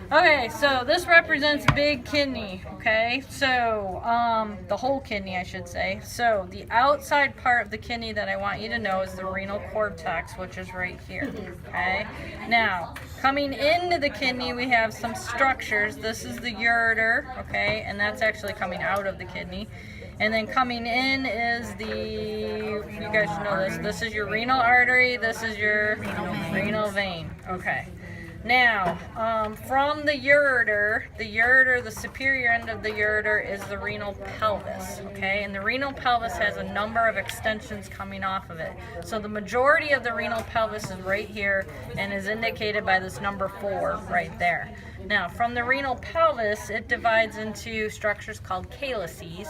Okay, so this represents big kidney, okay? So, the whole kidney, I should say. So, the outside part of the kidney that I want you to know is the renal cortex, which is right here, okay? Now, coming into the kidney, we have some structures. This is the ureter, okay? And that's actually coming out of the kidney. And then coming in is you guys should know this is your renal artery, this is your renal vein, okay? Now, from the ureter, the superior end of the ureter is the renal pelvis, okay? And the renal pelvis has a number of extensions coming off of it. So the majority of the renal pelvis is right here and is indicated by this number 4 right there. Now, from the renal pelvis, it divides into structures called calyces,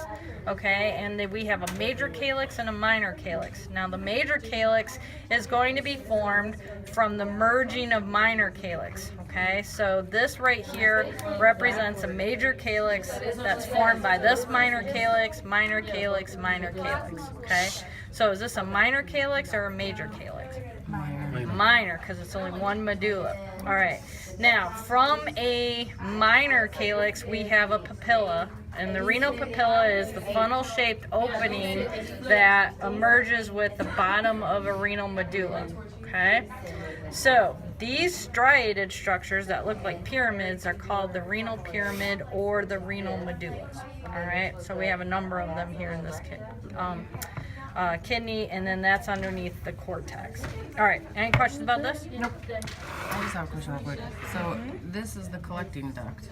okay? And we have a major calyx and a minor calyx. Now, the major calyx is going to be formed from the merging of minor calyx, okay? So this right here represents a major calyx that's formed by this minor calyx, minor calyx, minor calyx, okay? So is this a minor calyx or a major calyx? Minor, because it's only one medulla. All right. Now, from a minor calyx, we have a papilla, and the renal papilla is the funnel-shaped opening that emerges with the bottom of a renal medulla, okay? So, these striated structures that look like pyramids are called the renal pyramid or the renal medullas, all right? So, we have a number of them here in this kidney, and then that's underneath the cortex. All right, any questions about this? Nope. I just have a question real quick. So this is the collecting duct.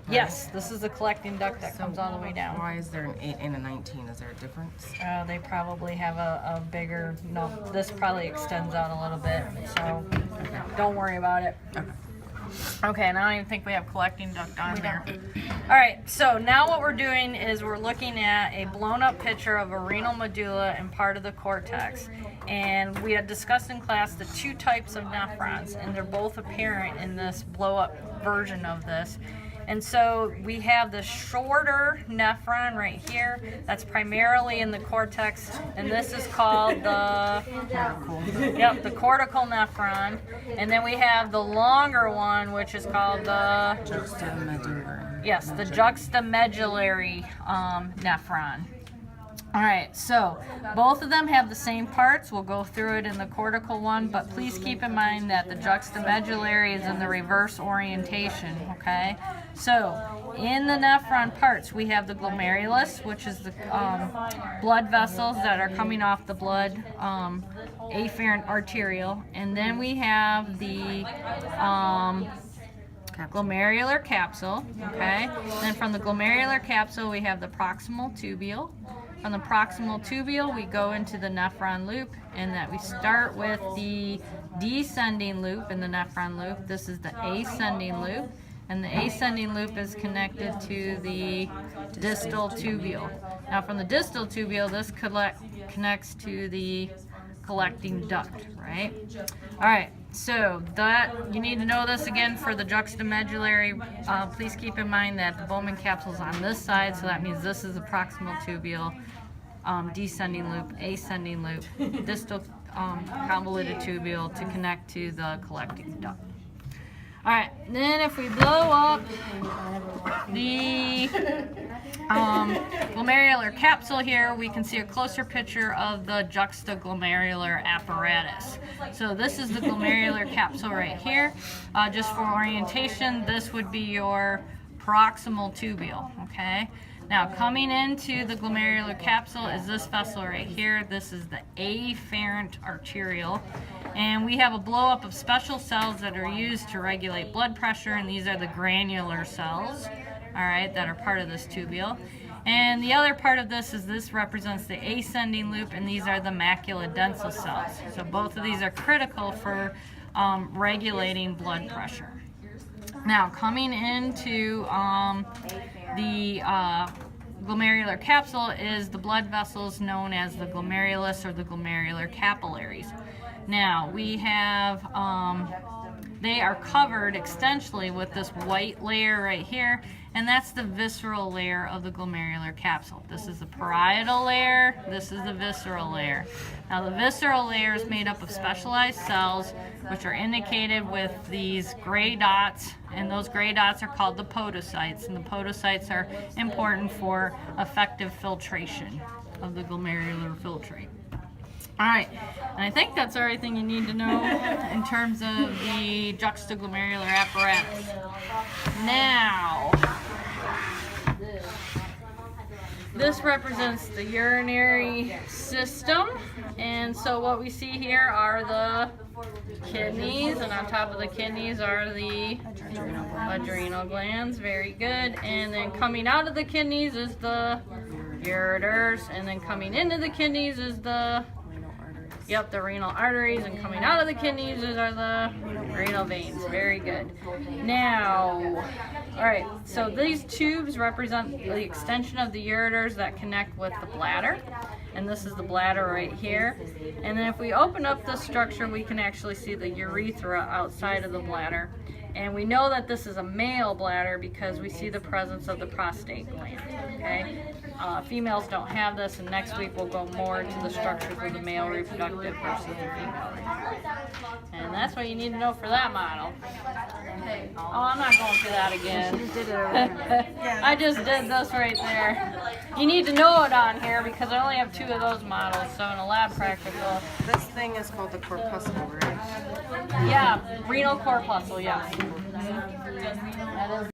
Right? Yes, this is the collecting duct that comes all the way down. Why is there an 8 and a 19? Is there a difference? They probably have a bigger, no, this probably extends out a little bit, so don't worry about it. Okay. Okay, and I don't even think we have collecting duct on there. All right, so now what we're doing is we're looking at a blown up picture of a renal medulla and part of the cortex. And we had discussed in class the 2 types of nephrons, and they're both apparent in this blow up version of this. And so we have the shorter nephron right here that's primarily in the cortex, and this is called the cortical nephron. And then we have the longer one, which is called the juxtamedullary. Yes, the juxtamedullary nephron. All right, so both of them have the same parts. We'll go through it in the cortical one, but please keep in mind that the juxtamedullary is in the reverse orientation, okay? So in the nephron parts, we have the glomerulus, which is the blood vessels that are coming off the blood, afferent arterial, and then we have the glomerular capsule, okay? Then from the glomerular capsule, we have the proximal tubule. From the proximal tubule, we go into the nephron loop, and that we start with the descending loop in the nephron loop. This is the ascending loop, and the ascending loop is connected to the distal tubule. Now from the distal tubule, this connects to the collecting duct, right? All right, so that you need to know this again for the juxtamedullary. Please keep in mind that the Bowman capsule is on this side, so that means this is the proximal tubule, descending loop, ascending loop, distal convoluted tubule to connect to the collecting duct. All right, then if we blow up the glomerular capsule here, we can see a closer picture of the juxtaglomerular apparatus. So this is the glomerular capsule right here. Just for orientation, this would be your proximal tubule, okay? Now coming into the glomerular capsule is this vessel right here. This is the afferent arterial. And we have a blow up of special cells that are used to regulate blood pressure, and these are the granular cells, all right, that are part of this tubule. And the other part of this is this represents the ascending loop, and these are the macula densa cells. So both of these are critical for regulating blood pressure. Now coming into the glomerular capsule is the blood vessels known as the glomerulus or the glomerular capillaries. Now we have, they are covered extensionally with this white layer right here, and that's the visceral layer of the glomerular capsule. This is the parietal layer, this is the visceral layer. Now the visceral layer is made up of specialized cells, which are indicated with these gray dots and those gray dots are called the podocytes, and the podocytes are important for effective filtration of the glomerular filtrate. All right, and I think that's everything you need to know in terms of the juxtaglomerular apparatus. Now, this represents the urinary system, and so what we see here are the kidneys, and on top of the kidneys are the adrenal glands. Very good. And then coming out of the kidneys is the ureters, and then coming into the kidneys is the the renal arteries, and coming out of the kidneys are the renal veins. Very good. Now, all right, so these tubes represent the extension of the ureters that connect with the bladder, and this is the bladder right here. And then if we open up this structure, we can actually see the urethra outside of the bladder. And we know that this is a male bladder because we see the presence of the prostate gland, okay? Females don't have this, and next week we'll go more into the structures of the male reproductive versus the female reproductive. And that's what you need to know for that model. Oh, I'm not going through that again. You did it already. I just did this right there. You need to know it on here because I only have 2 of those models, so in a lab practical. This thing is called the corpuscle, right? Yeah, renal corpuscle, yes. That is